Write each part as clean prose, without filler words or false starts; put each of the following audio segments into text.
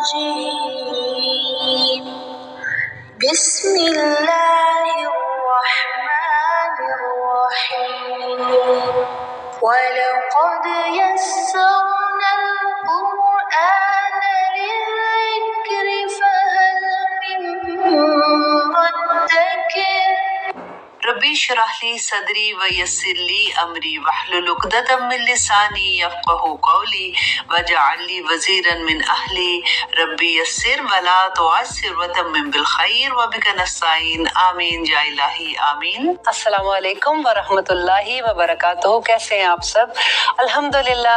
الرجيم بسم الله الرحمن الرحيم ولقد يسرنا القرآن للذكر فهل من مدكر ربی اشرح لی صدری ویسر لی امری واحلل عقدۃ من لسانی یفقهوا قولی واجعل لی وزیرا من اہلی ربی یسر ولا تعسر وتمم بالخیر وبک نستعین آمین یا الہی آمین۔ السلام علیکم ورحمۃ اللہ وبرکاتہ، کیسے ہیں آپ سب؟ الحمدللہ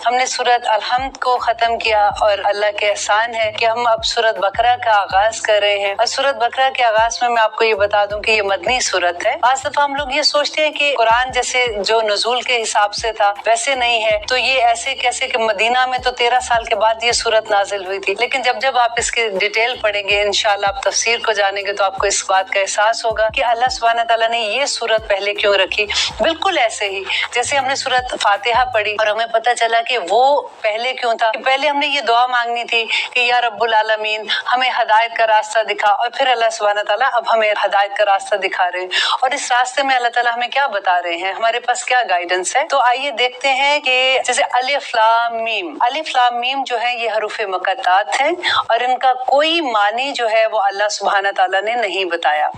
ہم نے سورۃ الحمد کو ختم کیا اور اللہ کے احسان ہے کہ ہم اب سورۃ بقرہ کا آغاز کر رہے ہیں، اور سورۃ بقرہ کے آغاز میں میں آپ کو یہ بتا دوں کہ یہ مدنی سورت ہے۔ بعض دفعہ ہم لوگ یہ سوچتے ہیں کہ قرآن جیسے جو نزول کے حساب سے تھا ویسے نہیں ہے، تو یہ ایسے کیسے کہ مدینہ میں تو 13 سال کے بعد یہ سورت نازل ہوئی تھی، لیکن جب آپ اس کی ڈیٹیل پڑھیں گے انشاءاللہ آپ تفسیر کو جانیں گے تو آپ کو اس بات کا احساس ہوگا کہ اللہ سبحانہ تعالیٰ نے یہ سورت پہلے کیوں رکھی۔ بالکل ایسے ہی جیسے ہم نے سورت فاتحہ پڑھی اور ہمیں پتہ چلا کہ وہ پہلے کیوں تھا، کہ پہلے ہم نے یہ دعا مانگنی تھی کہ یا رب العالمین ہمیں ہدایت کا راستہ دکھا، اور پھر اللہ سبحانہ تعالیٰ اب ہمیں ہدایت کا راستہ دکھا رہے ہیں، اور اس راستے میں اللہ تعالیٰ ہمیں کیا بتا رہے ہیں، ہمارے پاس کیا گائیڈنس ہے۔ تو آئیے دیکھتے ہیں کہ جیسے الف لام میم، الف لام میم جو ہے یہ حروف مقطعات ہیں اور ان کا کوئی معنی جو ہے وہ اللہ سبحانہ تعالیٰ نے نہیں بتایا،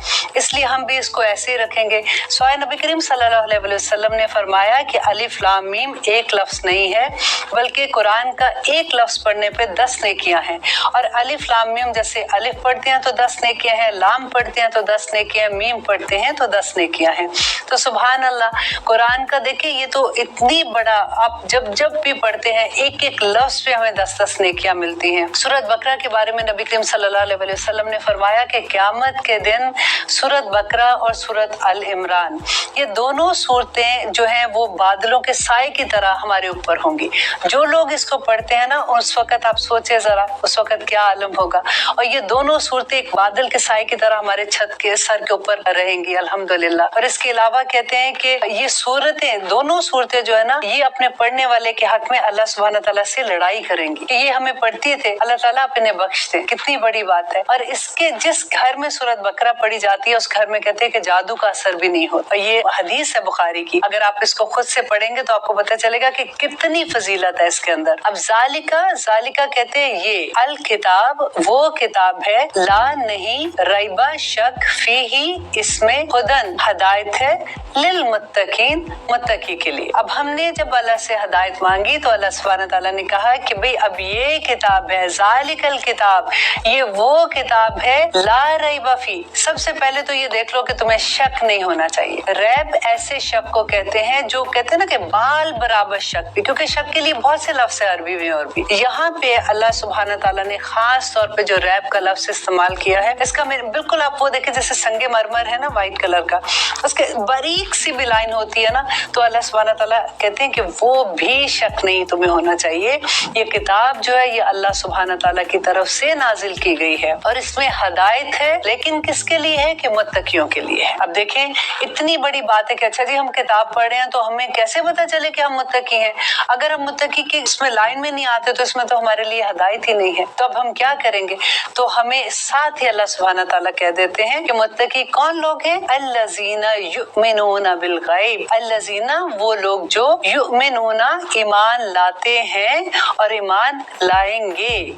اس لیے ہم بھی اس کو ایسے ہی رکھیں گے۔ سوائے نبی کریم صلی اللہ علیہ وسلم نے فرمایا کہ الف لام میم ایک لفظ نہیں ہے، بلکہ قرآن کا ایک لفظ پڑھنے پہ 10 نیکیاں ہیں، اور الف لام میم جیسے الف پڑھتے ہیں تو 10 نیکیاں ہیں، لام پڑھتے ہیں تو 10 نیکیاں ہیں، میم پڑھتے ہیں تو 10 نیکیاں ہیں۔ تو سبحان اللہ، قرآن کا دیکھیں یہ تو اتنی بڑا، آپ جب بھی پڑھتے ہیں ایک ایک لفظ پہ ہمیں 10 نیکیاں ملتی ہیں۔ سورۃ بقرہ کے بارے میں نبی کریم صلی اللہ علیہ وسلم نے فرمایا کہ قیامت کے دن سورۃ بقرہ اور سورۃ آل عمران یہ دونوں صورتیں جو ہیں وہ بادلوں کے سائے کی طرح ہمارے اوپر ہوں گی۔ جو لوگ اس کو پڑھتے ہیں نا اس وقت آپ سوچیں ذرا اس وقت کیا عالم ہوگا، اور یہ دونوں صورتیں ایک بادل کے سائے کی طرح ہمارے چھت کے سر کے اوپر رہیں گی الحمدللہ۔ اور اس کے علاوہ کہتے ہیں کہ یہ صورتیں دونوں صورتیں جو ہے نا یہ اپنے پڑھنے والے کے حق میں اللہ سبحانہ تعالیٰ سے لڑائی کریں گی کہ یہ ہمیں پڑھتی تھے، اللہ تعالیٰ اپنے بخش دے، کتنی بڑی بات ہے۔ اور اس کے جس گھر میں سورۃ بقرہ پڑھی جاتی ہے اس گھر میں کہتے ہیں کہ جادو کا اثر بھی نہیں ہوتا، یہ حدیث ہے بخاری کی، اگر آپ اس کو خود سے پڑھیں گے تو آپ کو پتہ چلے گا کہ کتنی فضیلت ہے اس کے اندر۔ اب ذالکہ کہتے ہیں یہ الکتاب وہ کتاب ہے، لا نہیں ریبہ شک فیہی اس میں ہدن ہدایت ہے، للمتقین متقی کے لیے۔ اب ہم نے جب اللہ سے ہدایت مانگی تو اللہ سبحانہ تعالیٰ نے کہا کہ بھئی اب یہ کتاب ہے، ذالک الکتاب یہ وہ کتاب ہے، لا ریبہ فی، سب سے پہلے تو یہ دیکھ لو کہ تمہیں شک نہیں ہونا چاہیے۔ ریب ایسے شک کو کہتے ہیں جو کہتے ہیں نا کہ بال برابر شک بھی، کیونکہ شک کے لیے بہت سے لفظ ہیں عربی میں، اور بھی یہاں پہ اللہ سبحانہ تعالیٰ نے خاص طور پہ جو ریب کا لفظ استعمال کیا ہے، اس کا بالکل آپ وہ دیکھیں جیسے سنگ مرمر ہے نا وائٹ کلر کا، اس کے باریک سی بھی لائن ہوتی ہے نا، تو اللہ سبحانہ تعالیٰ کہتے ہیں کہ وہ بھی شک نہیں تمہیں ہونا چاہیے، یہ کتاب جو ہے یہ اللہ سبحانہ تعالیٰ کی طرف سے نازل کی گئی ہے، اور اس میں ہدایت ہے، لیکن کس کے لیے ہے کہ متقیوں کے لیے ہے۔ اب دیکھیں اتنی بڑی بات ہے کہ اچھا جی ہم کتاب پڑھ رہے ہیں تو ہمیں کیسے پتہ چلے کہ ہم متقی ہیں؟ اگر ہم متقی کی اس میں لائن میں نہیں آتے تو اس میں تو ہمارے لیے ہدایت ہی نہیں ہے، تو اب ہم کیا کریں گے؟ تو ہمیں ساتھ ہی اللہ سبحانہ تعالیٰ کہہ دیتے ہیں کہ متقی کون لوگ ہیں؟ الذین یؤمنون بالغیب، الذین وہ لوگ جو یؤمنون ایمان لاتے ہیں اور ایمان لائیں گے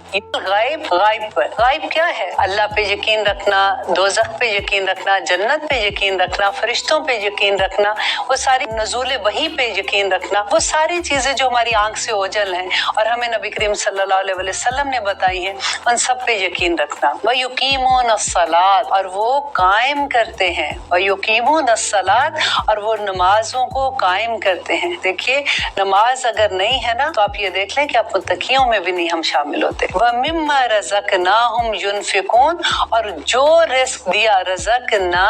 غیب پر۔ غیب کیا ہے؟ اللہ پہ یقین رکھنا، دوزخ پہ یقین رکھنا، جنت پہ یقین رکھنا، فرشتوں پہ یقین رکھنا، وہ ساری نزول وحی پہ یقین رکھنا، وہ ساری چیزیں جو ہماری آنکھ سے اوجھل ہیں اور ہمیں نبی کریم صلی اللہ علیہ وسلم نے بتائی ہیں ان سب پہ یقین رکھنا۔ وَيُقِيمُونَ الصَّلَاةَ اور وہ قائم کرتے ہیں، وَيُقِيمُونَ الصَّلَاةَ اور وہ نمازوں کو قائم کرتے ہیں۔ دیکھیے نماز اگر نہیں ہے نا تو آپ یہ دیکھ لیں کہ آپ متقیوں میں بھی نہیں ہم شامل ہوتے۔ وَمِمَّا رَزَقْنَاهُمْ يُنْفِقُونَ اور جو رزق دیا، رزقنا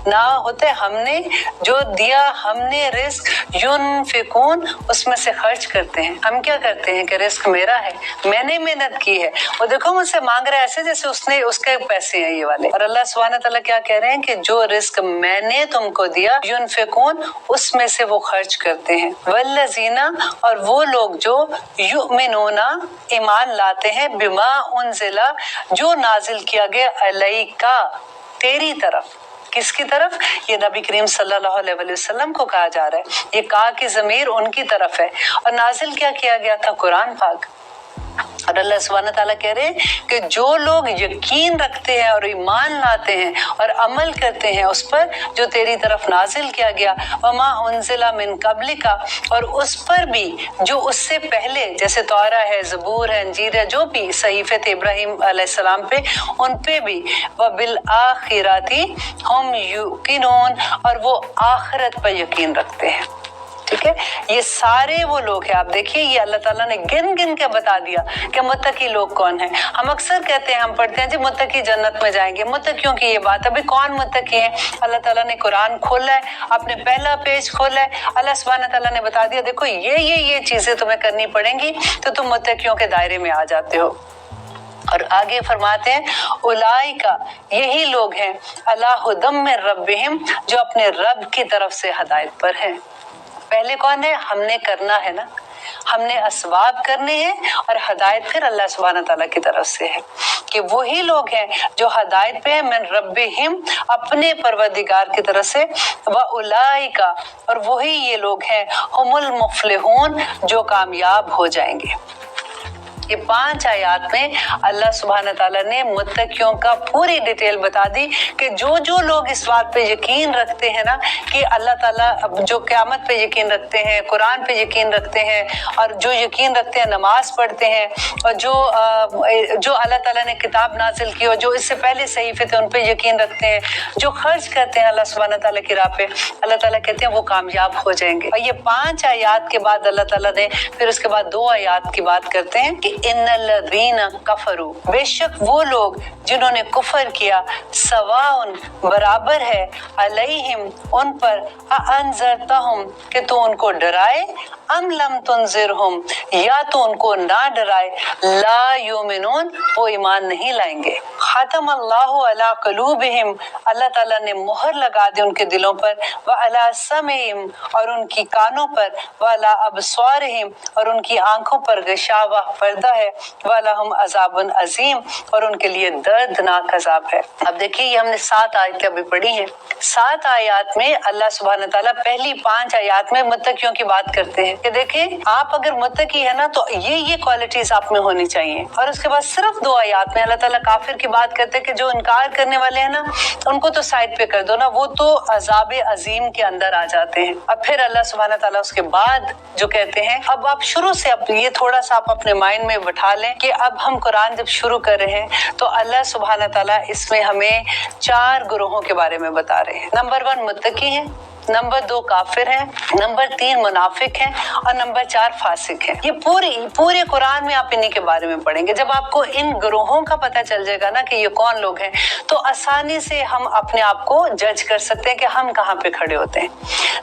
نہ ہوتے ہم نے، جو دیا ہم نے رزق، ينفقون اس میں سے خرچ کرتے ہیں۔ ہم کیا کرتے ہیں کہ رزق میرا ہے، میں نے محنت کی ہے، وہ دیکھو مجھ سے مانگ رہا ہے ایسے جیسے اس کے پیسے ہیں یہ والے، اور اللہ سبحانہ تعالیٰ کیا کہہ رہے ہیں کہ جو رزق میں نے ने तुमको दिया, युनफिकून, उसमें से वो खर्च करते हैं, वल्लज़ीना, और वो लोग जो युमिनूना, ईमान लाते हैं, बिमा उनजिला, जो नाजिल किया गया, अलैका, तेरी तरफ। किसकी तरफ? ये नबी करीम सल्लल्लाहु अलैहि वसल्लम को कहा जा रहा है। ये का की ज़मीर उनकी तरफ है। और नाजिल क्या किया गया था? कुरान पाक। और अल्लाह सुब्हानहू तआला कह रहे हैं कि जो लोग यकीन रखते हैं और ईमान लाते हैं और अमल करते हैं उस पर जो तेरी तरफ नाजिल किया गया, वमा उनजिला मिन कबलिका, और उस पर भी जो उससे पहले, जैसे तौरा है, ज़बूर है, इंजील है, जो भी सहीफ़े थे इब्राहिम अलैहिस्सलाम पे, उन पे भी, व बिल आखिराती हम युकिनून, और वो आखिरत पर यकीन रखते हैं। ठीक है, ये सारे वो लोग हैं। आप देखिए, ये अल्लाह ताला ने गिन गिन के बता दिया कि मुत्तकी लोग कौन हैं। हम अक्सर कहते हैं, हम पढ़ते हैं जी मुत्तकी जन्नत में जाएंगे। मुत्तकियों की ये बात, अभी कौन मुत्तकी है? अल्लाह ताला ने कुरान खोला है, अपने पहला पेज खोला है, अल्लाह सुब्हानहू तआला ने बता दिया, देखो ये चीजें तुम्हें करनी पड़ेंगी तो तुम मुत्तकियों के दायरे में आ जाते हो। और आगे फरमाते हैं, उलाइका, यही लोग हैं, अला हुदम मिन रब्बिहिम, जो अपने रब की तरफ से हदायत पर हैं। पहले कौन है? हमने करना है ना, हमने असबाब करने हैं, और हदायत फिर अल्लाह सुब्हानहू तआला की तरफ से है कि वही लोग हैं जो हदायत पे हैं, मिन रब्बिहिम, अपने परवरदिगार की तरफ से, व उलाइका, और वही ये लोग हैं, हुमुल मुफलिहून, जो कामयाब हो जाएंगे। ये 5 आयत में अल्लाह सुब्हानहू तआला ने मुत्तकियों का पूरी डिटेल बता दी कि जो जो लोग इस बात पे यकीन रखते हैं ना कि अल्लाह ताला, जो क़यामत पे यकीन रखते हैं, कुरान पे यकीन रखते हैं, और जो यकीन रखते हैं, नमाज पढ़ते हैं, और जो अल्लाह ताला ने किताब नाजिल की और जो इससे पहले सहीफ़े थे उन पे यकीन रखते हैं, जो खर्च करते हैं अल्लाह सुब्हानहू तआला की राह पे, अल्लाह ताला कहते हैं वो कामयाब हो जाएंगे। और ये 5 आयत के बाद अल्लाह ताला ने फिर उसके बाद 2 आयत की बात करते हैं कि इन्नल्लज़ीना कफरू, बेशक वो लोग जिन्होंने कुफर किया, सवाउन, बराबर है, अलैहिम, उन पर, अअंज़रतहुम, कि तू उनको डराए, अम लम तुनज़िरहुम, या तो उनको ना डराए, ला युमिनून, वो ईमान नहीं लाएंगे। ख़तम अल्लाहु अला क़ुलूबिहिम, अल्लाह ताला ने मोहर लगा दी उनके दिलों पर, व अला समीहिम, और उनकी कानों पर, व अला अबसारिहिम, और उनकी आंखों पर गिशावा, पर्दा है, व लहुम अज़ाबुन अज़ीम, और उनके लिए दर्दनाक अज़ाब है। अब देखिए, ये हमने 7 आयतें अभी पढ़ी हैं। 7 आयत में अल्लाह सुब्हानहू तआला पहली 5 आयत में मुत्तकियों की बात करते हैं कि देखिए, आप अगर मुत्तकी है ना तो ये क्वालिटीज आप में होनी चाहिए। और उसके बाद सिर्फ 2 आयत में अल्लाह ताला काफिर की बात करते हैं कि जो इनकार करने वाले हैं ना, उनको तो साइड पे कर दो ना, वो तो अजाब अजीम के अंदर आ जाते हैं। अब फिर अल्लाह सुब्हानहू तआला उसके बाद जो कहते हैं, अब आप शुरू से, अब ये थोड़ा सा आप अपने माइंड में बिठा लें कि अब हम कुरान जब शुरू कर रहे हैं तो अल्लाह सुब्हानहू तआला इसमें हमें 4 ग्रोहों के बारे में बता रहे हैं। नंबर 1 मुत्तकी हैं, नंबर 2 काफिर हैं, नंबर 3 मुनाफिक हैं, और नंबर 4 फासिक हैं। ये पूरे कुरान में आप इन्हीं के बारे में पढ़ेंगे। जब आपको इन ग्रोहों का पता चल जाएगा ना कि ये कौन लोग हैं, तो आसानी से हम अपने आप को जज कर सकते हैं कि हम कहाँ पे खड़े होते हैं।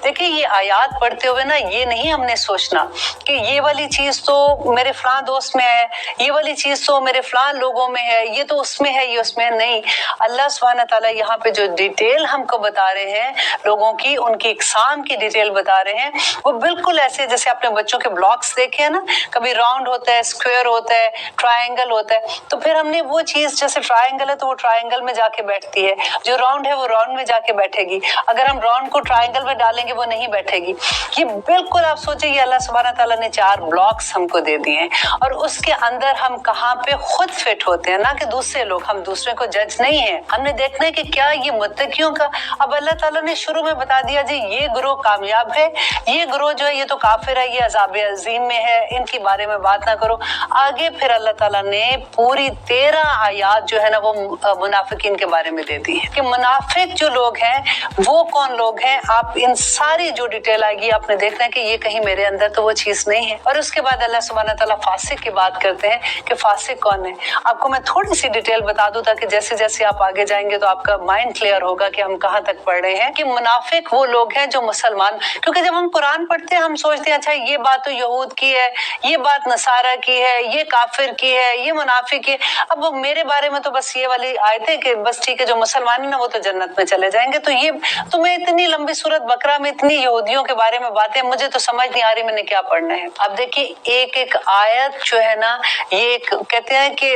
देखिए, ये आयत पढ़ते हुए ना, ये नहीं हमने सोचना कि ये वाली चीज तो मेरे फलां दोस्त में है, ये वाली चीज तो मेरे फलां लोगों में है, ये तो उसमें है, ये उसमें है। नहीं, अल्लाह सुब्हानहू तआला यहाँ पे जो डिटेल हमको बता रहे हैं लोगों की, उनकी इकसाम की डिटेल बता रहे हैं, वो बिल्कुल ऐसे जैसे आपने बच्चों के ब्लॉक्स देखे हैं ना, कभी राउंड होता है, स्क्वायर होता है, ट्रायंगल होता है, तो फिर हमने वो चीज, जैसे ट्रायंगल है तो वो ट्रायंगल में जाके बैठती है, जो राउंड है वो राउंड में जाके बैठेगी। अगर हम राउंड को ट्रायंगल में डालेंगे वो नहीं बैठेगी। ये बिल्कुल आप सोचिए, अल्लाह सुब्हानहू तआला ने 4 ब्लॉक्स हमको दे दिए हैं, और उसके अंदर हम कहाँ पे खुद फिट होते हैं, ना कि दूसरे लोग। हम दूसरे को जज नहीं है, हमने देखना है कि क्या ये मुत्तकियों का। अब अल्लाह ताला ने शुरू में बता दिया जी, ये ग्रोह कामयाब है, ये ग्रोह जो है ये तो काफिर है, ये अज़ाब अज़ीम में है, इनके बारे में बात ना करो। आगे फिर अल्लाह ताला ने पूरी 13 आयत जो है ना वो मुनाफिकीन के बारे में दे दी है कि मुनाफिक जो लोग हैं वो कौन लोग हैं। आप इन सारी जो डिटेल आएगी आपने देखना है कि ये कहीं मेरे अंदर तो वो चीज नहीं है। और उसके बाद अल्लाह सुब्हानहू तआला फासिक की बात करते हैं कि फासिक कौन है। आपको मैं थोड़ी सी डिटेल बता दूं ताकि जैसे जैसे आप आगे जाएंगे तो आपका माइंड क्लियर होगा कि हम कहाँ तक पढ़ रहे हैं। कि मुनाफिक वो लोग हैं जो मुसलमान, क्योंकि जब हम कुरान पढ़ते हैं हम सोचते हैं अच्छा ये बात तो यहूद की है, ये बात नसारा की है, ये काफिर की है, ये मुनाफिक है। अब वो मेरे बारे में तो बस ये वाली आयतें कि बस ठीक है जो मुसलमान है ना वो तो जन्नत में चले जाएंगे। तो ये तुम्हें इतनी लंबी सूरत बकरा में इतनी यहूदियों के बारे में बातें, मुझे तो समझ नहीं आ रही मैंने क्या पढ़ना है। अब देखिए एक एक आयत जो है ना, ये एक कहते हैं कि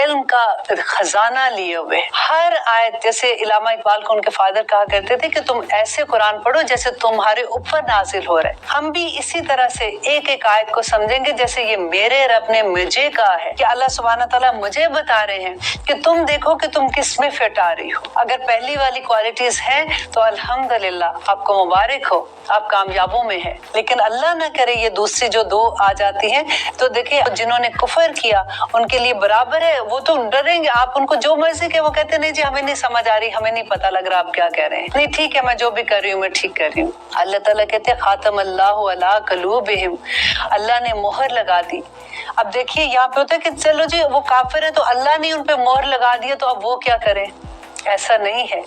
इल्म का खजाना लिए हुए हर आयत, जैसे इलामा इकबाल को उनके फादर कहा करते थे कि तुम ऐसे कुरान पढ़ो जैसे तुम्हारे ऊपर नाजिल हो रहा है। हम भी इसी तरह से एक एक आयत को समझेंगे जैसे ये मेरे रब ने मुझे कहा है, कि अल्लाह सुब्हान तआला मुझे बता रहे हैं कि तुम देखो कि तुम किस में फिट आ रही हो। अगर पहली वाली क्वालिटीज हैं तो अल्हम्दुलिल्लाह आपको मुबारक हो, आप कामयाबों में है। लेकिन अल्लाह ना करे ये दूसरी जो दो आ जाती हैं तो देखिए जिन्होंने कुफर किया उनके लिए बराबर है, वो तो डरेंगे। आप उनको जो मर्जी के वो कहते नहीं जी हमें नहीं समझ आ रही, हमें नहीं पता लग रहा आप क्या कह रहे हैं, नहीं ठीक है मैं जो भी कर रही हूँ मैं ठीक कर रही हूँ। अल्लाह ताला कहते हैं खातम अल्लाहु अला कलूबिहिम, अल्लाह ने मोहर लगा दी। अब देखिए यहाँ पे होता है कि चलो जी वो काफिर है तो अल्लाह ने उन पे मोहर लगा दिया तो अब वो क्या करें, ऐसा नहीं है।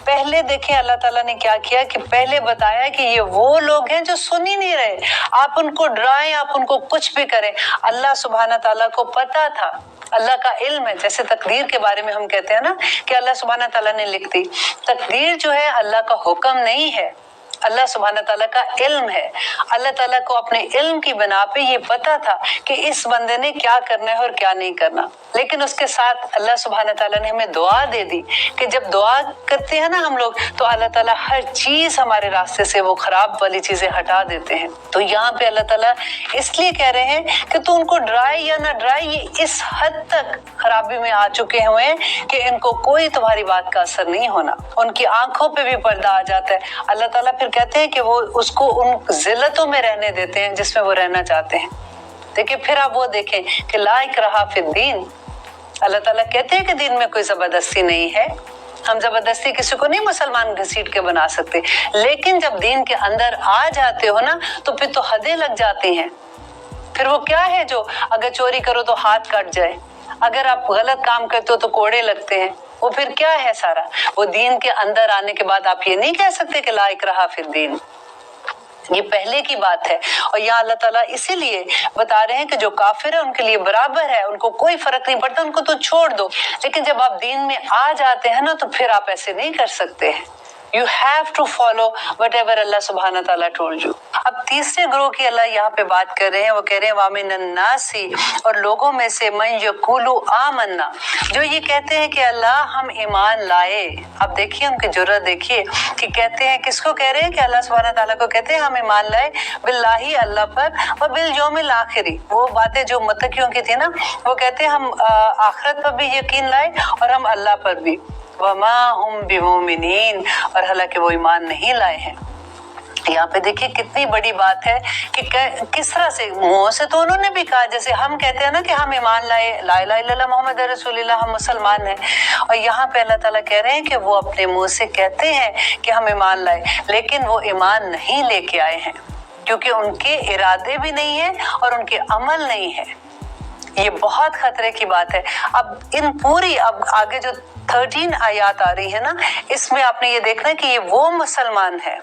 पहले देखिए अल्लाह ताला ने क्या किया कि पहले बताया कि ये वो लोग हैं जो सुन ही नहीं रहे, आप उनको डराएं, आप उनको कुछ भी करें। अल्लाह सुब्हाना ताला को पता था, अल्लाह का इल्म है। जैसे तकदीर के बारे में हम कहते हैं ना कि अल्लाह सुब्हाना ताला ने लिख दी, तकदीर जो है अल्लाह का हुक्म नहीं है, अल्लाह सुब्हाना ताला का इल्म है। अल्लाह ताला को अपने इल्म की बिना पे ये पता था कि इस बंदे ने क्या करना है और क्या नहीं करना। लेकिन उसके साथ अल्लाह सुब्हाना ताला ने हमें दुआ दे दी कि जब दुआ करते हैं ना हम लोग तो अल्लाह ताला हर चीज हमारे रास्ते से वो खराब वाली चीजें हटा देते हैं। तो यहाँ पे अल्लाह ताला इसलिए कह रहे हैं कि तू उनको डराए या ना डराए, ये इस हद तक खराबी में आ चुके हुए हैं कि इनको कोई तुम्हारी बात का असर नहीं होना, उनकी आंखों पे भी पर्दा आ जाता है। अल्लाह ताला फिर कहते हैं कि वो उसको उन जिल्लतों में रहने देते हैं जिसमें वो रहना चाहते हैं। देखिए फिर आप वो देखें कि ला इकराहा फिद्दीन, अल्लाह ताला कहते हैं कि दीन में कोई जबरदस्ती नहीं है, हम जबरदस्ती किसी को नहीं मुसलमान घसीट के बना सकते। लेकिन जब दीन के अंदर आ जाते हो ना तो फिर तो हदें लग जाती हैं। फिर वो क्या है जो अगर चोरी करो तो हाथ कट जाए, अगर आप गलत काम करते हो तो कोड़े लगते हैं, वो फिर क्या है सारा। वो दीन के अंदर आने के बाद आप ये नहीं कह सकते कि ला इकराहा फिद्दीन, ये पहले की बात है। और यहाँ अल्लाह ताला इसीलिए बता रहे हैं कि जो काफिर है उनके लिए बराबर है, उनको कोई फर्क नहीं पड़ता, उनको तो छोड़ दो। लेकिन जब आप दीन में आ जाते हैं ना तो फिर आप ऐसे नहीं कर सकते हैं। You have to follow whatever Allah subhanahu wa ta'ala told you. अब तीसरे ग्रोह की अल्लाह यहाँ पे बात कर रहे हैं, वो कह रहे हैं वामिनन नासी, और लोगों में से मन यकुलु आमन्ना, जो ये कहते हैं कि अल्लाह हम ईमान लाए। अब देखिए उनकी जुर्रत देखिए कि कहते हैं, किसको कह रहे हैं कि अल्लाह सुब्हानहू तआला को कहते हैं हम ईमान लाए बिल्लाही अल्लाह पर, व बिल यौमिल आखिरी। वो बातें जो मुत्तकियों की थी ना, वो कहते हैं हम आखिरत पर भी यकीन लाए और हम अल्लाह पर भी, वमा हुम बिमुमिनीन, और हालांकि वो ईमान नहीं लाए हैं। यहाँ पे देखिए कितनी बड़ी बात है कि किस तरह से मुंह से तो उन्होंने भी कहा, जैसे हम कहते हैं ना कि हम ईमान लाए, ला इलाहा इल्लल्लाह मोहम्मद रसूलुल्लाह, हम मुसलमान हैं। और यहाँ पे अल्लाह ताला कह रहे हैं कि वो अपने मुंह से कहते हैं कि हम ईमान लाए, लेकिन वो ईमान नहीं लेके आए हैं, क्योंकि उनके इरादे भी नहीं है और उनके अमल नहीं है। ये बहुत खतरे की बात है। अब इन पूरी, अब आगे जो 13 आयत आ रही है ना, इसमें आपने ये देखना है कि ये वो मुसलमान है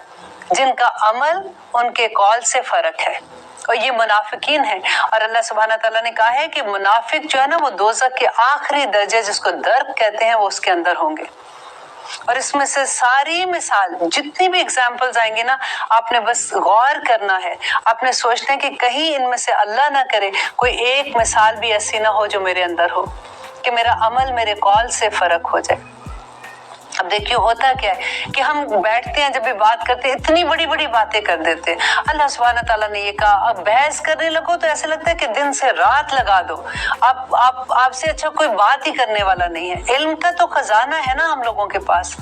जिनका अमल उनके कौल से फर्क है, और ये मुनाफिकीन है। और अल्लाह सुब्हानहू तआला ने कहा है कि मुनाफिक जो है ना वो दोज़ख के आखिरी दर्जे, जिसको दर्क कहते हैं, वो उसके अंदर होंगे। और इसमें से सारी मिसाल जितनी भी एग्जाम्पल्स आएंगे ना, आपने बस गौर करना है, आपने सोचना है कि कहीं इनमें से अल्लाह ना करे कोई एक मिसाल भी ऐसी ना हो जो मेरे अंदर हो, कि मेरा अमल मेरे कौल से फर्क हो जाए। अब देखिए होता क्या है कि हम बैठते हैं, जब भी बात करते हैं इतनी बड़ी बड़ी बातें कर देते हैं। अल्लाह सुब्हानहू तआला ने ये कहा, अब बहस करने लगो तो ऐसे लगता है कि दिन से रात लगा दो, आपसे अच्छा कोई बात ही करने वाला नहीं है। इल्म का तो खजाना है ना हम लोगों के पास,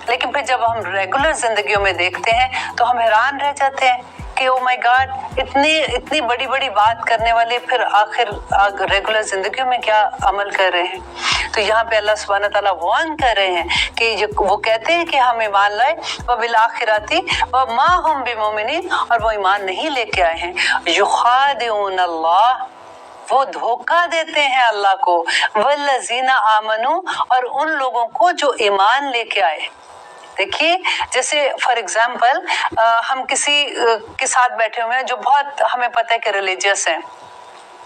लेकिन फिर जब हम रेगुलर जिंदगियों में देखते हैं तो हम हैरान रह जाते हैं कि ओ माय गॉड, इतनी बड़ी बड़ी बात करने वाले फिर आखिर रेगुलर जिंदगियों में क्या अमल कर रहे हैं। तो यहाँ पे अल्लाह सुब्हानहू तआला वार्न कर रहे हैं कि वो कहते हैं कि हम ईमान लाए, व बिल आखिरती व मा हुम बिमुमिनीन, और वो ईमान नहीं लेके आए हैं। युखादिऊन अल्लाह, वो धोखा देते हैं अल्लाह को, वल्लज़ीना आमनू, और उन लोगों को जो ईमान लेके आए। देखिए जैसे फॉर एग्जाम्पल हम किसी के साथ बैठे हुए हैं जो बहुत हमें पता है कि रिलीजियस है,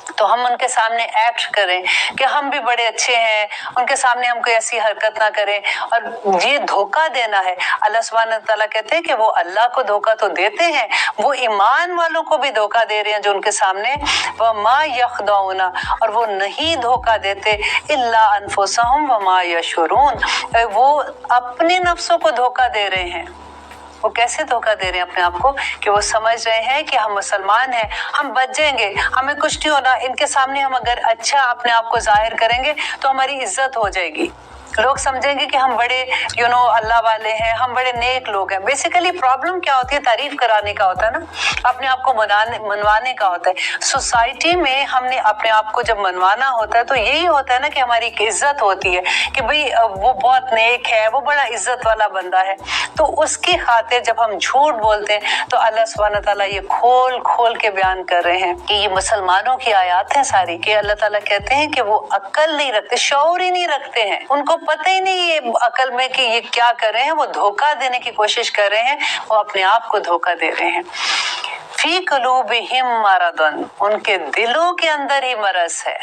तो हम उनके सामने एक्ट करें कि हम भी बड़े अच्छे हैं, उनके सामने हम कोई ऐसी हरकत ना करें, और ये धोखा देना है। अल्लाह सुब्हानहू तआला कहते हैं कि वो अल्लाह को धोखा तो देते हैं, वो ईमान वालों को भी धोखा दे रहे हैं जो उनके सामने वमा यखदऊना, और वो नहीं धोखा देते इल्ला अनफुसहुम वमा यशुरून, वो अपने नफ्सों को धोखा दे रहे हैं। वो कैसे धोखा दे रहे हैं अपने आप को कि वो समझ रहे हैं कि हम मुसलमान हैं, हम बच जाएंगे, हमें कुछ नहीं होना, इनके सामने हम अगर अच्छा अपने आप को जाहिर करेंगे तो हमारी इज्जत हो जाएगी, लोग समझेंगे कि हम बड़े अल्लाह वाले हैं, हम बड़े नेक लोग हैं। बेसिकली प्रॉब्लम क्या होती है, तारीफ कराने का होता है ना, अपने आप को मनवाने का होता है। सोसाइटी में हमने अपने आप को जब मनवाना होता है तो यही होता है ना कि हमारी इज्जत होती है कि भाई वो बहुत नेक है, वो बड़ा इज्जत वाला बंदा है। तो उसकी खातिर जब हम झूठ बोलते हैं तो अल्लाह सुब्हानहू तआला ये खोल खोल के बयान कर रहे हैं कि ये मुसलमानों की आयत है सारी, कि अल्लाह ताला कहते हैं कि वो अक्ल नहीं रखते, शऊर ही नहीं रखते हैं, उनको पता ही नहीं ये अकल में कि ये क्या कर रहे हैं, वो धोखा देने की कोशिश कर रहे हैं, वो अपने आप को धोखा दे रहे हैं। फी कुलूबिहिम मरदन, उनके दिलों के अंदर ही मरज है,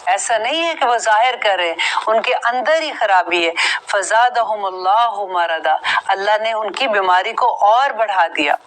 ऐसा नहीं है कि वो जाहिर कर रहे हैं, उनके अंदर ही खराबी है। फज़ादहुमुल्लाहु मरदा, अल्लाह ने उनकी बीमारी को और बढ़ा दिया।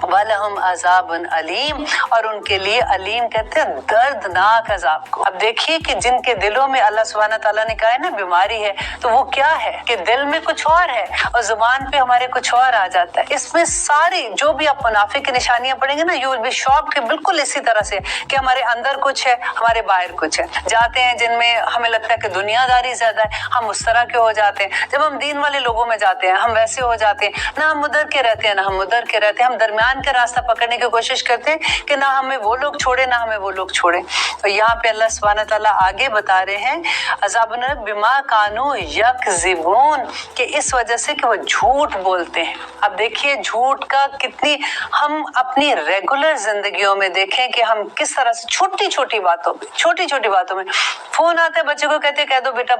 वलहुम अज़ाबुन अलीम, और उनके लिए अलीम कहते हैं दर्दनाक अजाब को। अब देखिए कि जिनके दिलों में अल्लाह सुब्हानहू तआला ने कहा है ना बीमारी है, तो वो क्या है कि दिल में कुछ और है और जुबान पे हमारे कुछ और आ जाता है। इसमें सारी जो भी आप मुनाफिक की निशानियां पढ़ेंगे ना, यू विल बी शॉक्ड कि बिल्कुल इसी तरह से कि हमारे अंदर कुछ है, हमारे बाहर कुछ है। जाते हैं जिनमें हमें लगता है कि दुनियादारी ज्यादा है, हम उस तरह के हो जाते हैं। जब हम दीन वाले लोगों में जाते हैं हम वैसे हो जाते हैं, ना हम उधर के रहते हैं ना हम उधर के रहते हैं, हम दरमियान का रास्ता पकड़ने की कोशिश करते हैं कि ना हमें वो लोग छोड़े ना हमें वो लोग छोड़े। तो यहाँ पे अल्लाह सुब्हानहू तआला आगे बता रहे हैं अज़ाबुन बिमा कानू यकज़िबून, कि इस वजह से कि वो झूठ बोलते हैं। अब देखिए झूठ का कितनी हम अपनी रेगुलर जिंदगियों में देखें कि हम किस तरह से छोटी छोटी बातों में फोन आता है, बच्चे को कहते कह दो बेटा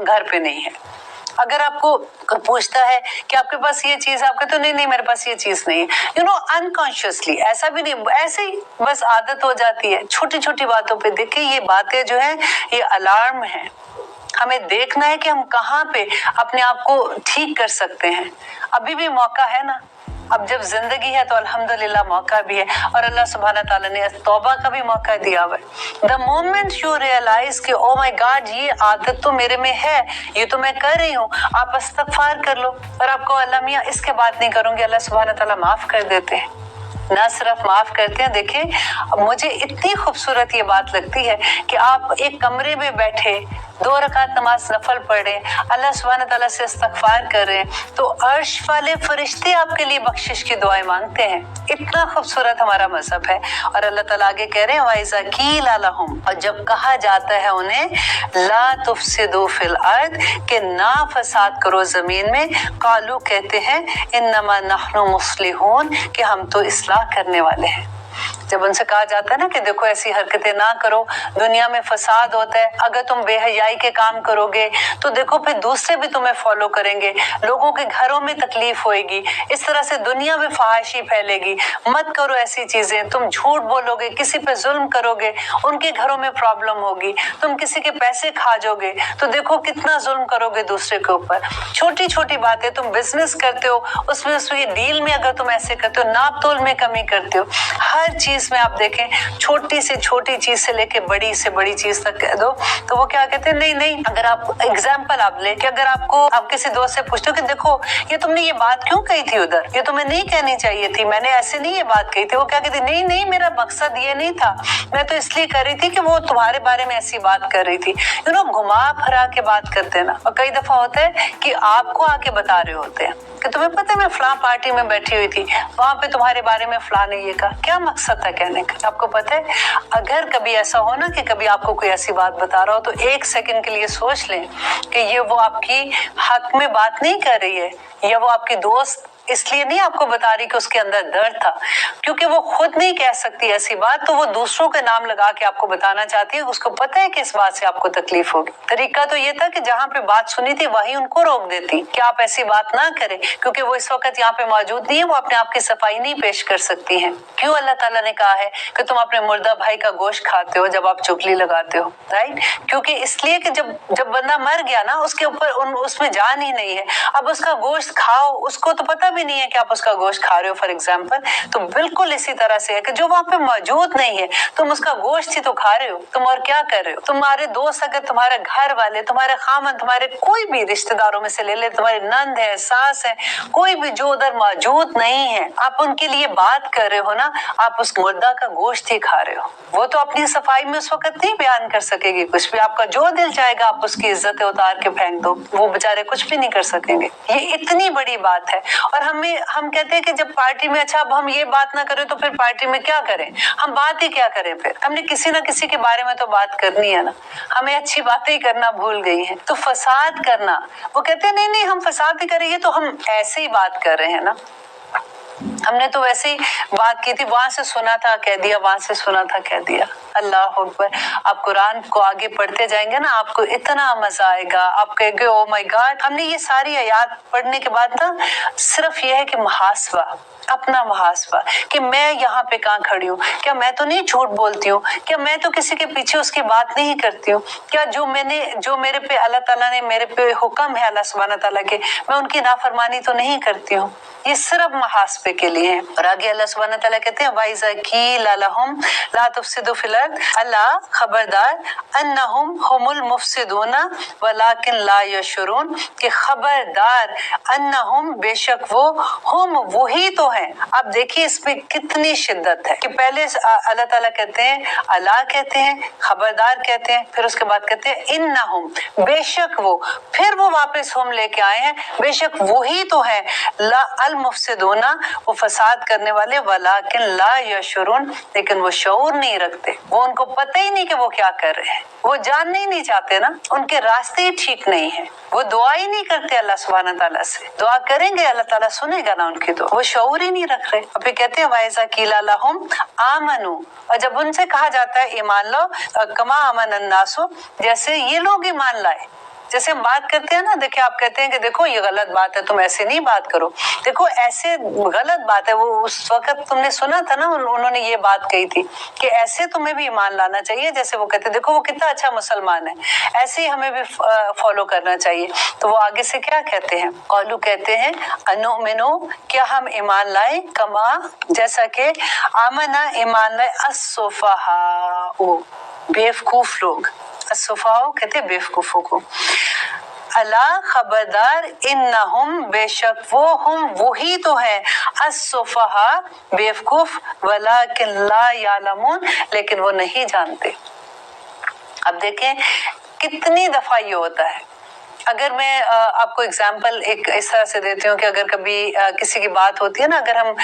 घर पे नहीं है। अगर आपको पूछता है कि आपके पास ये चीज, आप कहते हो नहीं मेरे पास ये चीज नहीं है। अनकॉन्शियसली, ऐसा भी नहीं, ऐसे ही बस आदत हो जाती है छोटी छोटी बातों पे। देखिए ये बातें जो है ये अलार्म है, हमें देखना है कि हम कहाँ पे अपने आप को ठीक कर सकते हैं। अभी भी मौका है ना, अब जब जिंदगी है तो अल्हम्दुलिल्लाह मौका भी है, और अल्लाह सुब्हानहू तआला ने तौबा का भी मौका दिया हुआ है। द मोमेंट यू रियलाइज कि ओ माय गॉड ये आदत तो मेरे में है, ये तो मैं कर रही हूँ, आप इस्तगफार कर लो और आपको अल्लाह मियां इसके बात नहीं करूंगी, अल्लाह सुब्हानहू तआला माफ कर देते हैं। ना सिर्फ माफ करते हैं, देखिए मुझे इतनी खूबसूरत ये बात लगती है कि आप एक कमरे में बैठे 2 रकात नमाज नफल पढ़े, अल्लाह सुब्हानहू तआला से इस्तगफार कर रहे हैं, तो अर्श वाले फरिश्ते आपके लिए बख्शिश की दुआएं मांगते हैं। इतना खूबसूरत हमारा मजहब है। और अल्लाह ताला आगे कह रहे हैं वाइज़ा कील लहुम, और जब कहा जाता है उन्हें ला तुफसिदू फिल अर्द, कि ना फसाद करो जमीन में, कालू कहते हैं इन्नमा नहनु मुस्लिहून, कि हम तो इस्लाह करने वाले हैं। जब उनसे कहा जाता है ना कि देखो ऐसी हरकतें ना करो, दुनिया में फसाद होता है, अगर तुम बेहयाई के काम करोगे तो देखो फिर दूसरे भी तुम्हें फॉलो करेंगे, लोगों के घरों में तकलीफ होएगी, इस तरह से दुनिया में फहाशी फैलेगी, मत करो ऐसी चीजें। तुम झूठ बोलोगे, किसी पे जुल्म करोगे, उनके घरों में प्रॉब्लम होगी, तुम किसी के पैसे खा जाओगे तो देखो कितना जुल्म करोगे दूसरे के ऊपर। छोटी छोटी बातें, तुम बिजनेस करते हो उसमें डील में अगर तुम ऐसे करते हो, नाप तोल में कमी करते हो, हर चीज में आप देखें छोटी से छोटी चीज से लेके बड़ी से बड़ी चीज तक कह दो तो वो क्या कहते हैं नहीं। अगर आप एग्जाम्पल आप ले कि अगर आप किसी दोस्त से पूछते हो कि देखो ये तुमने ये बात क्यों कही थी उधर, ये तुम्हें नहीं कहनी चाहिए थी, मैंने ऐसे नहीं ये बात कही थी, वो क्या कहती नहीं मेरा मकसद ये नहीं था, मैं तो इसलिए कर रही थी कि वो तुम्हारे बारे में ऐसी बात कर रही थी। घुमा फिरा के बात करते हैं ना। और कई दफा होता है कि आपको आके बता रहे होते हैं कि तुम्हें पता है मैं फलां पार्टी में बैठी हुई थी, वहां पे तुम्हारे बारे में फलां ने ये कहा, क्या मकसद था कहने का। आपको पता है अगर कभी ऐसा हो ना कि कभी आपको कोई ऐसी बात बता रहा हो तो 1 सेकंड के लिए सोच लें कि ये वो आपकी हक में बात नहीं कर रही है, या वो आपकी दोस्त اس لیے نہیں आपको बता रही कि उसके अंदर दर्द था, क्योंकि वो खुद नहीं कह सकती ऐसी बात, तो वो दूसरों के नाम लगा के आपको बताना चाहती है। उसको पता है कि इस बात से आपको तकलीफ होगी। तरीका तो ये था कि जहां पे बात सुनी थी वहीं उनको रोक देती कि आप ऐसी बात ना करें, क्योंकि वो इस वक्त यहाँ पे मौजूद नहीं है, वो अपने आप की सफाई नहीं पेश कर सकती हैं। क्यों अल्लाह ताला ने कहा है कि तुम अपने मुर्दा भाई का गोश्त खाते हो जब आप चुगली लगाते हो, राइट? क्योंकि इसलिए कि जब बंदा मर गया ना, उसके ऊपर उसमें जान ही नहीं है। अब उसका गोश्त खाओ, उसको तो पता भी नहीं है कि आप उसका गोश्त खा रहे हो फॉर एग्जाम्पल। तो बिल्कुल इसी तरह से है कि जो वहां पे मौजूद नहीं है, तुम उसका गोश्त ही तो खा रहे हो। तुम और क्या कर रहे हो? तुम्हारे दोस्त, अगर तुम्हारे घर वाले, तुम्हारे खामन, तुम्हारे कोई भी रिश्तेदारों में से ले ले, तुम्हारी नंद है, सास है, कोई भी जो उधर मौजूद नहीं है, आप उनके लिए बात कर रहे हो ना, आप उस मुर्दा का गोश्त ही खा रहे हो। वो तो अपनी सफाई में उस वक्त नहीं बयान कर सकेगी कुछ भी। आपका जो दिल चाहेगा आप उसकी इज्जत उतार के फेंक दो, वो बेचारे कुछ भी नहीं कर सकेंगे। ये इतनी बड़ी बात है। और हम कहते हैं कि जब पार्टी में, अच्छा अब हम ये बात ना करें तो फिर पार्टी में क्या करें? हम बात ही क्या करें? फिर हमने किसी ना किसी के बारे में तो बात करनी है ना। हमें अच्छी बातें ही करना भूल गई है, तो फसाद करना, वो कहते हैं नहीं नहीं हम फसाद ही करेंगे, तो हम ऐसे ही बात कर रहे हैं ना। हमने तो वैसे ही बात की थी, वहां से सुना था कह दिया, वहां से सुना था कह दिया। अल्लाह अकबर। आप कुरान को आगे पढ़ते जाएंगे ना, आपको इतना मजा आएगा, आप कहेंगे ओ माय गॉड। हमने ये सारी आयत पढ़ने के बाद ना सिर्फ ये है कि मुहासबा, अपना मुहासबा कि मैं यहाँ पे कहाँ खड़ी हूँ, क्या मैं तो नहीं झूठ बोलती हूँ, क्या मैं तो किसी के पीछे उसकी बात नहीं करती हूँ, क्या जो मेरे पे अल्लाह ताला ने मेरे पे हुक्म है अल्लाह सुब्हानहू तआला के, मैं उनकी नाफरमानी तो नहीं करती हूँ। ये सिर्फ मुहासबे के लिए है। और आगे अल्लाह सुब्हानहू तआला कहते हैं वाइजा कीला लहुम ला तुफसिदू फिल अर्द, अल्लाह खबरदार अन्नहुम हुमुल मुफसिदूना वलाकिन ला यशुरून, कि खबरदार अन्नहुम बेशक वो, हुम वही तो है। अब देखिए इसमें कितनी शिद्दत है कि पहले अल्लाह ताला कहते हैं, अल्लाह कहते हैं, खबरदार कहते हैं, फिर उसके बाद कहते हैं इन्नहुम बेशक वो, फिर वो वापस हम लेके आए हैं, बेशक वही तो है ला अल मुफसिदूना, वो फसाद करने वाले, वलाकिन ला यशुरून, लेकिन वो शऊर नहीं रखते, वो उनको पता ही नहीं कि वो क्या कर रहे हैं, वो जानने ही नहीं चाहते ना, उनके रास्ते ही ठीक नहीं है, वो दुआ ही नहीं करते अल्लाह सुब्हानहू तआला से। दुआ करेंगे अल्लाह ताला सुनेगा ना उनकी, तो वो शऊर ही नहीं रख रहे। अब कहते हैं वाइजा कीला लहुम आमनू, और जब उनसे कहा जाता है ईमान लो, कमा आमन अन्नासु, जैसे ये लोग ईमान लाए। जैसे हम बात करते हैं ना, देखिए आप कहते हैं कि देखो ये गलत बात है, तुम ऐसे नहीं बात करो, देखो ऐसे गलत बात है। वो उस वक्त तुमने सुना था ना, उन्होंने ये बात कही थी कि ऐसे तुम्हें भी ईमान लाना चाहिए, जैसे वो कहते देखो वो कितना अच्छा मुसलमान है, ऐसे ही हमें भी फॉलो करना चाहिए। तो वो आगे से क्या कहते हैं, कौलू कहते हैं अनुमिनु, क्या हम ईमान लाए, कमा जैसा कि आमना ईमान लाए अस्सुफहा, बेवकूफ लोग, अस्सुफाओ कहते बेवकूफों को। अल्लाह खबरदार इन्नहुम बेशक वो, हम वही तो है, अस्सुफहा बेवकूफ, वलाकिन ला यालमून, लेकिन वो नहीं जानते। अब देखें कितनी दफा ये होता है। अगर मैं आपको एग्जाम्पल एक इस तरह से देती हूँ कि अगर कभी किसी की बात होती है ना, अगर हम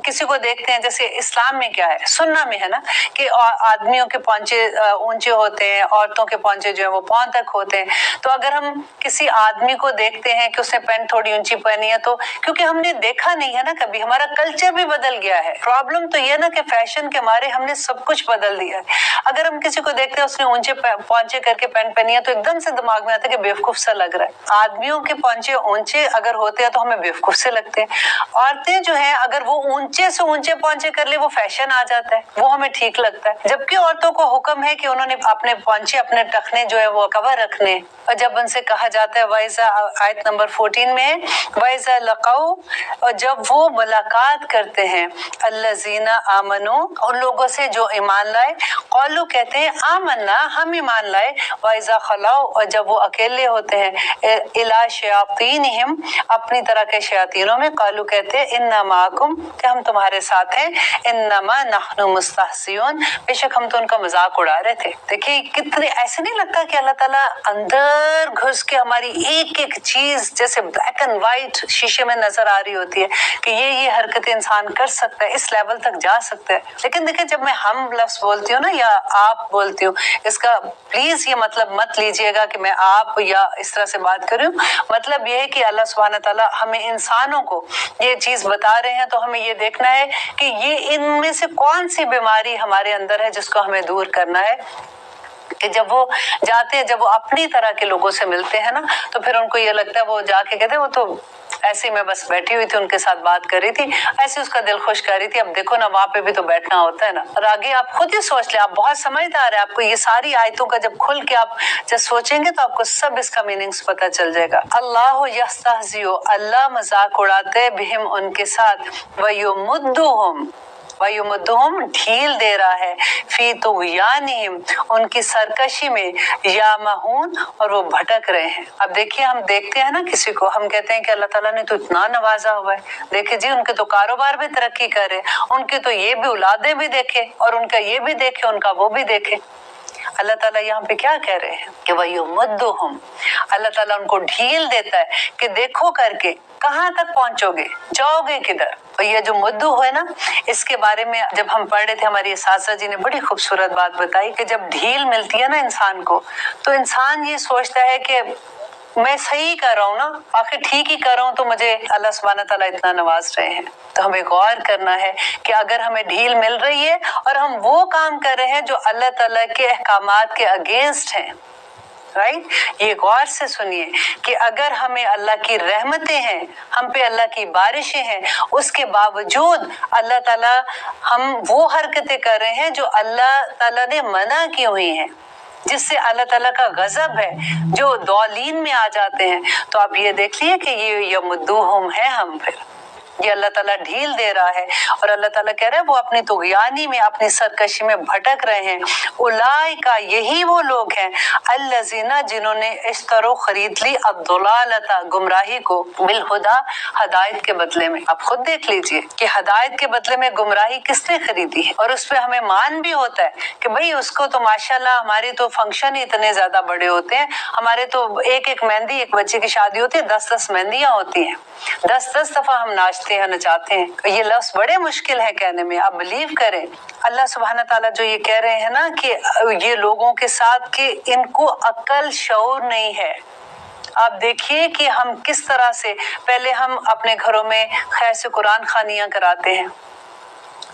किसी को देखते हैं, जैसे इस्लाम में क्या है, सुन्ना में है ना कि आदमियों के पौंचे ऊंचे होते हैं, औरतों के पौंचे जो है वो पांव तक होते हैं। तो अगर हम किसी आदमी को देखते हैं कि उसने पैंट थोड़ी ऊंची पहनी है, तो क्योंकि हमने देखा नहीं है ना कभी, हमारा कल्चर भी बदल गया है। प्रॉब्लम तो ये ना कि फैशन के मारे हमने सब कुछ बदल दिया है। अगर हम किसी को देखते हैं उसने ऊंचे पौंचे करके पैंट पहनी है, तो एकदम से दिमाग में आता है कि बेवकूफ सा लग रहा है। आदमियों के पौंचे ऊंचे अगर होते हैं तो हमें बेवकूफ से लगते हैं। औरतें जो है अगर वो ऊंचे से ऊंचे पौंचे कर ले, वो फैशन आ जाता है, वो हमें ठीक लगता है। जबकि औरतों को हुक्म है कि उन्होंने अपने पौंचे, अपने टखने जो है वो कवर रखने। और जब उनसे कहा जाता है वाइजा, आयत नंबर 14 में, वाइजा लकाऊ, और जब वो मुलाकात करते हैं, अल्लज़ीना आमनू, उन लोगों से जो ईमान लाए, कौलू कहते हैं आमन्ना, हम ईमान लाए, वाइजा खलाऊ, और जब वो अकेले होते हैं, इला शयातीनिहिम, अपनी तरह के शयातीनों में, कौलू कहते हैं इन्ना माकुम, कि हम तुम्हारे साथ हैं, इन्नमा नहनु मुस्तहसियून, बेशक हम तो उनका मजाक उड़ा रहे थे। देखिए कितने, ऐसे नहीं लगता कि अल्लाह ताला अंदर घुस के हमारी एक एक चीज जैसे ब्लैक एंड व्हाइट शीशे में नजर आ रही होती है कि ये हरकतें इंसान कर सकता है, इस लेवल तक जा सकता है। लेकिन देखिए जब मैं हम लफ्ज बोलती हूँ ना, या आप बोलती हूँ, इसका प्लीज ये मतलब मत लीजिएगा कि मैं आप या इस तरह से बात कर रही हूँ, मतलब ये है कि अल्लाह सुब्हान ताला हमें इंसानों को ये चीज बता रहे हैं, तो हमें ये देखना है कि ये इनमें से कौन सी बीमारी हमारे अंदर है जिसको हमें दूर करना है। कि जब वो जाते हैं, जब वो अपनी तरह के लोगों से मिलते हैं ना, तो फिर उनको ये लगता है, वो जाके कहते हैं वो तो ऐसे मैं बस बैठी हुई थी, उनके साथ बात कर रही थी, ऐसे उसका दिल खुश कर रही थी। अब देखो ना, वहां पे भी तो बैठना होता है ना। और आगे आप खुद ही सोच ले, आप बहुत समझदार है, आपको ये सारी आयतों का जब खुल के आप जब सोचेंगे तो आपको सब इसका मीनिंग्स पता चल जाएगा। अल्लाह यस्तहज़िउ, अल्लाह मजाक उड़ाते बिहिम उनके साथ, वयुमुद्दुहुम, वयुमुद्दुहुम ढील दे रहा है, फी तुग़यानिहिम उनकी सरकशी में, यामहून और वो भटक रहे हैं। अब देखिए, हम देखते हैं ना किसी को, हम कहते हैं कि अल्लाह ताला ने तो इतना नवाजा हुआ है, देखे जी उनके तो कारोबार भी तरक्की करे, उनके तो ये भी औलादें भी देखे, और उनका ये भी देखे, उनका वो भी देखे। अल्लाह ताला यहाँ पे क्या कह रहे हैं कि वयुमुद्दुहुम, अल्लाह ताला उनको ढील देता है कि देखो करके कहाँ तक पहुंचोगे, जाओगे किधर। और ये जो मुद्दू है ना, इसके बारे में जब हम पढ़ रहे थे, हमारी असातिज़ा जी ने बड़ी खूबसूरत बात बताई कि जब ढील मिलती है ना इंसान को, तो इंसान ये सोचता है कि मैं सही कर रहा हूँ ना, आखिर ठीक ही कर रहा हूँ, तो मुझे अल्लाह सुब्हान ताला इतना नवाज रहे हैं। तो हमें गौर करना है कि अगर हमें ढील मिल रही है और हम वो काम कर रहे हैं जो अल्लाह ताला के अहकामात के अगेंस्ट हैं, राइट, ये गौर से सुनिए कि अगर हमें अल्लाह की रहमतें हैं, हम पे अल्लाह की बारिशें हैं, उसके बावजूद अल्लाह ताला हम वो हरकतें कर रहे हैं जो अल्लाह ताला ने मना की हुई हैं, जिससे अल्लाह ताला का गजब है, जो दौलीन में आ जाते हैं। तो आप ये देख लिए कि ये यमुद्दुहुम है, हम फिर ये अल्लाह ताला ढील दे रहा है, और अल्लाह ताला कह रहा है वो अपनी तुग़यानी में, अपनी सरकशी में भटक रहे हैं। उलाइका, यही वो लोग हैं, अल्लज़ीना जिन्होंने इश्तरो खरीद ली, अद्दलालता गुमराही को, बिलहुदा हदायत के बदले में। आप खुद देख लीजिए कि हदायत के बदले में गुमराही किसने खरीदी है, और उस पर हमें मान भी होता है कि भाई उसको तो माशाल्लाह, हमारे तो फंक्शन ही इतने ज्यादा बड़े होते हैं, हमारे तो एक एक मेहंदी, एक बच्चे की शादी होती है, 10-10 मेहंदियां होती हैं, 10-10 दफा हम नाचते हैं, नचाते हैं। ये लफ्ज बड़े मुश्किल है कहने में, आप बिलीव करें। अल्लाह सुब्हान ताला जो ये कह रहे हैं ना कि ये लोगों के साथ कि इनको अक्ल शऊर नहीं है। आप देखिए कि हम किस तरह से, पहले हम अपने घरों में खैर से कुरान खानियां कराते हैं,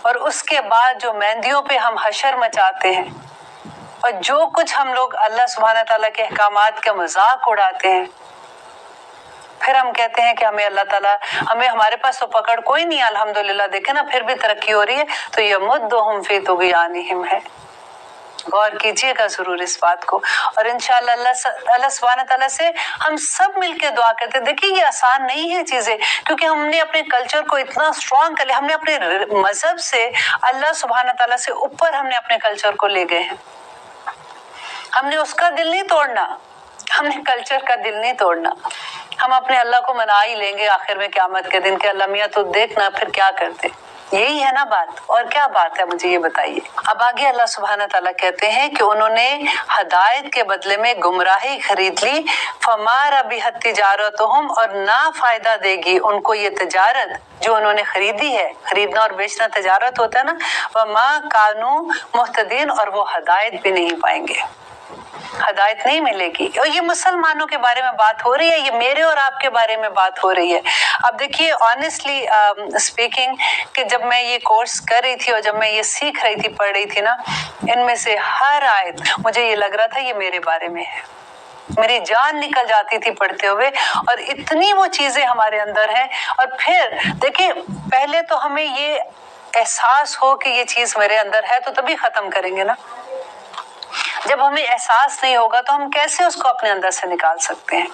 और उसके बाद जो मेहंदियों पे हम हशर मचाते हैं, और जो कुछ हम लोग अल्लाह सुब्हान ताला के अहकामात का मजाक उड़ाते हैं, फिर हम कहते हैं कि हमें अल्लाह ताला, हमें, हमारे पास तो पकड़ कोई नहीं, अल्हम्दुलिल्लाह, देखे ना फिर भी तरक्की हो रही है। तो यमुद्दुहुम फी तुग़यानिहिम है। गौर कीजिएगा जरूर इस बात को, और इंशाअल्लाह अल्लाह सुब्हान ताला से हम सब मिलके दुआ करते हैं। देखिए ये आसान नहीं है चीजें, क्योंकि हमने अपने कल्चर को इतना स्ट्रॉन्ग कर लिया, हमने अपने मजहब से, अल्लाह सुब्हान ताला से ऊपर हमने अपने कल्चर को ले गए हैं। हमने उसका दिल नहीं तोड़ना, हमने कल्चर का दिल नहीं तोड़ना। हम अपने अल्लाह को मना ही लेंगे आखिर में क़यामत के दिन के, अल्लाह मियां तो देखना फिर क्या करते। यही है ना बात, और क्या बात है, मुझे ये बताइए। अब आगे अल्लाह सुब्हान ताला कहते हैं कि उन्होंने हदायत के बदले में गुमराही खरीद ली, फमा रबिहत तिजारतुहुम, और ना फायदा देगी उनको ये तिजारत जो उन्होंने खरीदी है। खरीदना और बेचना तिजारत होता है ना। वमा कानू मुहतदीन, और वो हदायत भी नहीं पाएंगे, हदायत नहीं मिलेगी। और ये मुसलमानों के बारे में बात हो रही है, ये मेरे और आपके बारे में बात हो रही है। अब देखिए ऑनेस्टली स्पीकिंग कि जब मैं ये कोर्स कर रही थी और जब मैं ये सीख रही थी, पढ़ रही थी ना, इनमें से हर आयत मुझे ये लग रहा था ये मेरे बारे में है, मेरी जान निकल जाती थी पढ़ते हुए, और इतनी वो चीजें हमारे अंदर हैं। और फिर देखिए, पहले तो हमें ये एहसास हो कि ये चीज मेरे अंदर है, तो तभी खत्म करेंगे ना। जब हमें एहसास नहीं होगा तो हम कैसे उसको अपने अंदर से निकाल सकते हैं।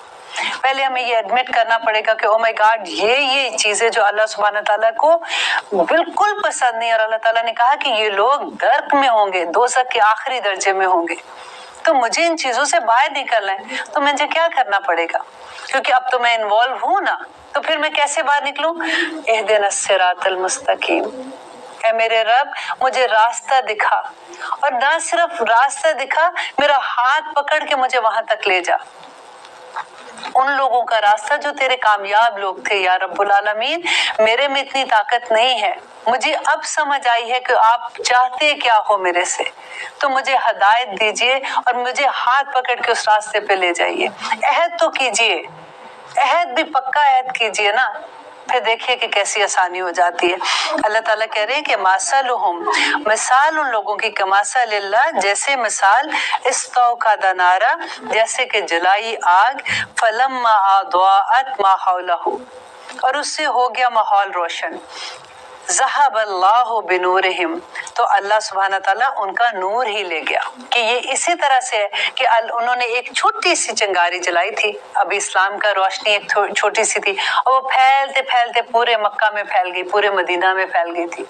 पहले हमें ये एडमिट करना पड़ेगा कि ओ माय गॉड, ये चीजें जो अल्लाह सुब्हान ताला को बिल्कुल पसंद नहीं, और अल्लाह ताला ने कहा कि ये लोग गर्क में होंगे, दोज़ख के आखिरी दर्जे में होंगे, तो मुझे इन चीजों से बाहर निकलना है। तो मुझे क्या करना पड़ेगा, क्योंकि अब तो मैं इन्वॉल्व हूं ना, तो फिर मैं कैसे बाहर निकलूं। इहदिनस सिरातल मुस्तकीम, ऐ मेरे रब मुझे रास्ता दिखा, और ना सिर्फ रास्ता दिखा, मेरा हाथ पकड़ के मुझे वहां तक ले जा। उन लोगों का रास्ता जो तेरे कामयाब लोग थे या रब्बुल आलमीन। मेरे में इतनी ताकत नहीं है, मुझे अब समझ आई है कि आप चाहते क्या हो मेरे से, तो मुझे हदायत दीजिए और मुझे हाथ पकड़ के उस रास्ते पे ले जाइए। अहद तो कीजिए, अहद भी पक्का अहद कीजिए ना, फिर देखिए कि कैसी आसानी हो जाती है। अल्लाह ताला कह रहे हैं कि मासलुहुम, मिसाल उन लोगों की कमासलिल्लाह, जैसे मिसाल इस्तौ का दनारा, जैसे कि जलाई आग, फलम्मा अदवाअत मा हौलहु, और उससे हो गया माहौल रोशन, ज़हबल्लाहु बिनूरिहिम, तो अल्लाह सुब्हाना ताला उनका नूर ही ले गया। कि ये इसी तरह से है कि उन्होंने एक छोटी सी चिंगारी जलाई थी, अभी इस्लाम का रोशनी एक छोटी सी थी, और वो फैलते फैलते पूरे मक्का में फैल गई, पूरे मदीना में फैल गई थी।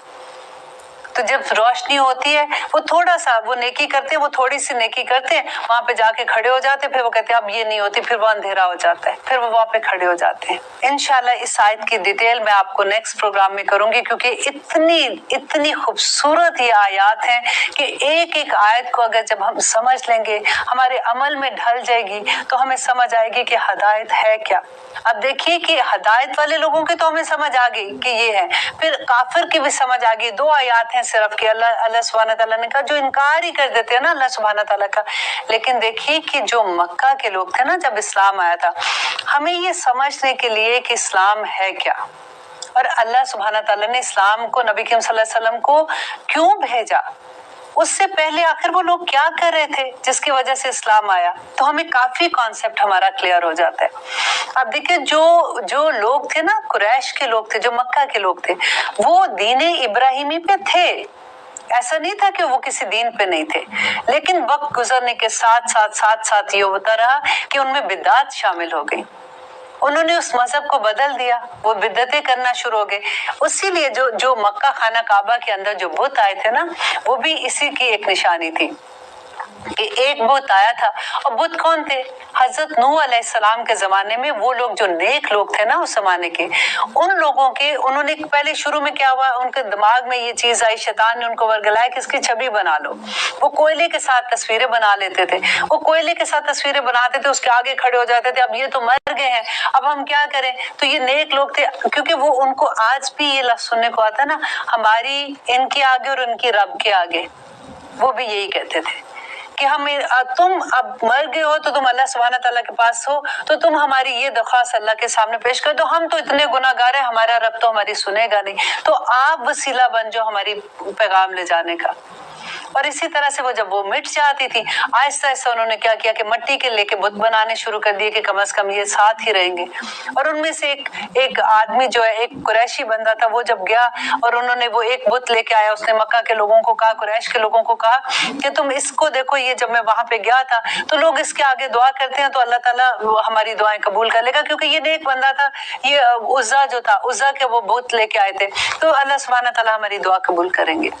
तो जब रोशनी होती है, वो थोड़ा सा वो नेकी करते हैं, वो थोड़ी सी नेकी करते हैं, वहां पे जाके खड़े हो जाते हैं, फिर वो कहते हैं अब ये नहीं होती, फिर वो अंधेरा हो जाता है, फिर वो वहां पे खड़े हो जाते हैं। इंशाल्लाह इस आयत की डिटेल मैं आपको नेक्स्ट प्रोग्राम में करूंगी, क्योंकि इतनी इतनी खूबसूरत ये आयत है कि एक एक आयत को अगर जब हम समझ लेंगे, हमारे अमल में ढल जाएगी, तो हमें समझ आएगी कि हदायत है क्या। अब देखिए कि हदायत वाले लोगों की तो हमें समझ आ गई कि ये है, फिर काफिर की भी समझ आ गई। 2 आयत हैं सिर्फ कि अल्लाह सुब्हाना ताला ने कहा, जो इनकार ही कर देते हैं ना अल्लाह सुब्हाना ताला का। लेकिन देखिए कि जो मक्का के लोग थे ना, जब इस्लाम आया था, हमें ये समझने के लिए कि इस्लाम है क्या, और अल्लाह सुब्हाना ताला ने इस्लाम को, नबी करीम सल्लल्लाहु अलैहि वसल्लम को क्यों भेजा, उससे पहले आखिर वो लोग क्या कर रहे थे जिसकी वजह से इस्लाम आया, तो हमें काफी कॉन्सेप्ट हमारा क्लियर हो जाता है। अब देखिए जो लोग थे ना, कुरैश के लोग थे, जो मक्का के लोग थे, वो दीने इब्राहिमी पे थे, ऐसा नहीं था कि वो किसी दीन पे नहीं थे, लेकिन वक्त गुजरने के साथ साथ ये होता रहा कि उनमें बिदात शामिल हो गई, उन्होंने उस मजहब को बदल दिया, वो बिदतें करना शुरू हो गए। उसीलिए जो मक्का खाना काबा के अंदर जो बुत आए थे ना, वो भी इसी की एक निशानी थी कि एक बुत आया था। और बुत कौन थे? हजरत नूह अलैहिस्सलाम के जमाने में वो लोग जो नेक लोग थे ना उस जमाने के, उन लोगों के, उन्होंने पहले शुरू में क्या हुआ, उनके दिमाग में ये चीज आई, शैतान ने उनको वर्गलाया कि इसकी छवि बना लो। वो कोयले के साथ तस्वीरें बना लेते थे, वो कोयले के साथ तस्वीरें बनाते थे, उसके आगे खड़े हो जाते थे, अब ये तो मर गए हैं, अब हम क्या करें। तो ये नेक लोग थे, क्योंकि वो, उनको आज भी ये लफ्ज सुनने को आता ना, हमारी इनके आगे और उनकी रब के आगे, वो भी यही कहते थे कि हमें, तुम अब मर गए हो तो तुम अल्लाह सुब्हाना ताला के पास हो, तो तुम हमारी ये दरख्वास्त अल्लाह के सामने पेश कर दो, हम तो इतने गुनाहगार हैं, हमारा रब तो हमारी सुनेगा नहीं, तो आप वसीला बन जाओ हमारी पैगाम ले जाने का। और इसी तरह से वो जब वो मिट जाती थी, आहिस्ता आहिस्ता उन्होंने क्या किया कि मट्टी के लेके बुत बनाने शुरू कर दिए कि कम से कम ये साथ ही रहेंगे। और उनमें से एक आदमी जो है, एक कुरैशी बंदा था, वो जब गया और उन्होंने वो एक बुत लेके आया, उसने मक्का के लोगों को कहा, कुरैश के लोगों को कहा कि तुम इसको देखो, ये जब मैं वहां पे गया था तो लोग इसके आगे दुआ करते हैं तो अल्लाह ताला हमारी दुआएं कबूल कर लेगा, क्योंकि ये नेक बंदा था। ये उज़्ज़ा जो था, उज़्ज़ा के वो बुत लेके आए थे, तो अल्लाह सुब्हाना ताला हमारी दुआ कबूल करेंगे।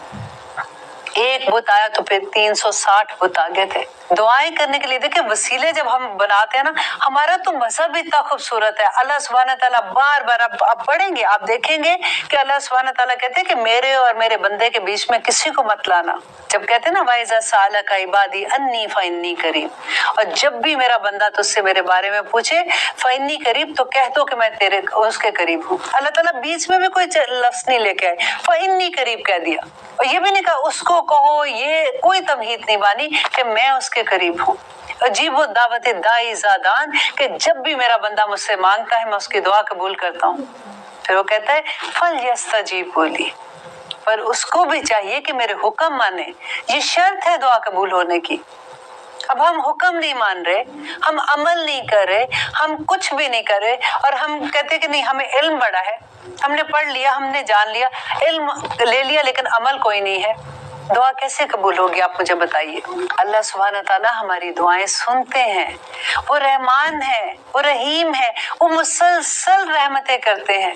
एक बुत आया तो फिर 360 बुत आगे थे दुआएं करने के लिए। देखिए वसीले जब हम बनाते हैं ना, हमारा तो मजहब इतना खूबसूरत है। अल्लाह सुब्हाना ताला बार बार, आप पढ़ेंगे, आप देखेंगे कि अल्लाह सुब्हाना ताला कहते हैं कि मेरे और मेरे बंदे के बीच में किसी को मत लाना। जब कहते हैं ना, वाइजा साला का इबादी अन्नी फइन्नी करीब, और जब भी मेरा बंदा तुझसे मेरे बारे में पूछे फइन्नी करीब, तो कह दो कि मैं तेरे उसके करीब हूँ। अल्लाह ताला बीच में भी कोई लफ्ज नहीं लेके आए, फइन्नी करीब कह दिया, और ये भी नहीं कहा उसको कहो, ये कोई तमहीद नहीं बानी कि मैं उसके करीब हूँ। अजीब वो दावत दाई ज़ादान कि जब भी मेरा बंदा मुझसे मांगता है मैं उसकी दुआ कबूल करता हूँ। फिर वो कहता है फल यस्तजीब बोली, पर उसको भी चाहिए कि मेरे हुक्म माने, ये शर्त है दुआ कबूल होने की। अब हम हुक्म नहीं मान रहे, हम अमल नहीं कर रहे, हम कुछ भी नहीं कर रहे, और हम कहते कि नहीं हमें इल्म बड़ा है, हमने पढ़ लिया, हमने जान लिया, इल्म ले लिया, लेकिन अमल कोई नहीं है, दुआ कैसे कबूल होगी आप मुझे बताइए। अल्लाह सुब्हाना ताला हमारी दुआएं सुनते हैं, वो रहमान है, वो रहीम है, वो मुसलसल रहमतें करते हैं,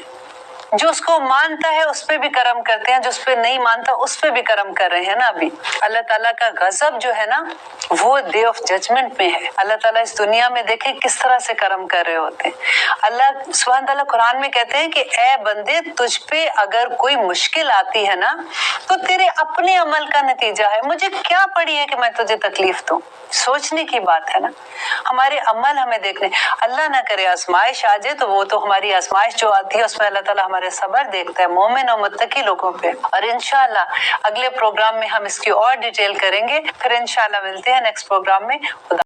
जो उसको मानता है उस पे भी कर्म करते हैं, जो उस पे नहीं मानता उस पे भी कर्म कर रहे हैं ना। अभी अल्लाह ताला का गजब जो है ना वो डे ऑफ जजमेंट में है। अल्लाह ताला इस दुनिया में देखे किस तरह से कर्म कर रहे होते हैं। अल्लाह सुभान ताला कुरान में कहते हैं कि ए बंदे, तुझ पे अगर कोई मुश्किल आती है ना तो तेरे अपने अमल का नतीजा है, मुझे क्या पड़ी है कि मैं तुझे तकलीफ दूं। सोचने की बात है ना, हमारे अमल हमें देखने। अल्लाह ना करे आजमाइश आ जाए तो वो तो हमारी आजमाइश जो आती है उसमें अल्लाह ताला हमारे सब्र देखता है मोमिन और मुत्तकी लोगों पे। और इंशाल्लाह अगले प्रोग्राम में हम इसकी और डिटेल करेंगे। फिर इंशाल्लाह मिलते हैं नेक्स्ट प्रोग्राम में। खुदा